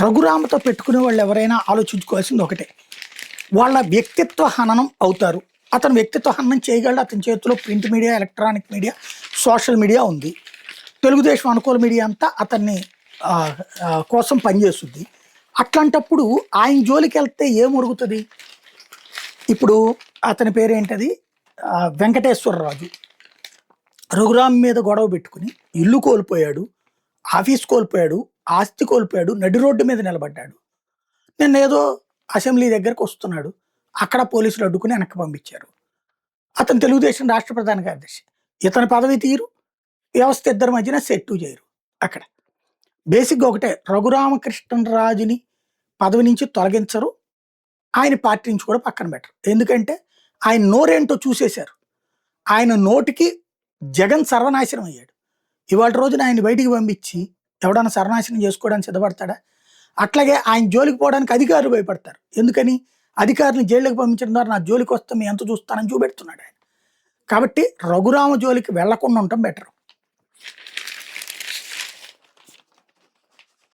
రఘురామతో పెట్టుకునే వాళ్ళు ఎవరైనా ఆలోచించుకోవాల్సింది ఒకటే. వాళ్ళ వ్యక్తిత్వ హననం అవుతారు. అతను వ్యక్తిత్వ హననం చేయగలడు. అతని చేతిలో print media, electronic media, social media ఉంది. తెలుగుదేశం అనుకూల మీడియా అంతా అతన్ని కోసం పనిచేస్తుంది. అట్లాంటప్పుడు ఆయన జోలికెళ్తే ఏమొరుగుతుంది? ఇప్పుడు అతని పేరేంటది? వెంకటేశ్వరరాజు. రఘురామ్ మీద గొడవ పెట్టుకుని ఇల్లు కోల్పోయాడు, ఆఫీస్ కోల్పోయాడు, ఆస్తి కోల్పోయాడు, నడి రోడ్డు మీద నిలబడ్డాడు. నిన్నేదో అసెంబ్లీ దగ్గరకు వస్తున్నాడు. అక్కడ పోలీసులు అడ్డుకుని వెనక్కి పంపించారు. అతను తెలుగుదేశం రాష్ట్ర ప్రధాన కార్యదర్శి. ఇతని పదవి తీరు, వ్యవస్థ ఇద్దరి మధ్యన సెట్టు చేయరు. అక్కడ బేసిక్గా ఒకటే, రఘురామకృష్ణరాజుని పదవి నుంచి తొలగించరు, ఆయన పార్టీ నుంచి కూడా పక్కన పెట్టరు. ఎందుకంటే ఆయన నోరేంటో చూసేశారు. ఆయన నోటికి జగన్ సర్వనాశనం అయ్యాడు. ఇవాళ రోజున ఆయన బయటికి పంపించి ఎవడన్నా సర్వనాశనం చేసుకోవడానికి సిద్ధపడతాడా? అట్లాగే ఆయన జోలికి పోవడానికి అధికారులు భయపడతారు. ఎందుకని? అధికారులను జైలుకి పంపించడం ద్వారా నా జోలికి వస్తే మీ ఎంత చూస్తానని చూపెడుతున్నాడు ఆయన. కాబట్టి రఘురామ జోలికి వెళ్లకుండా ఉండటం బెటర్.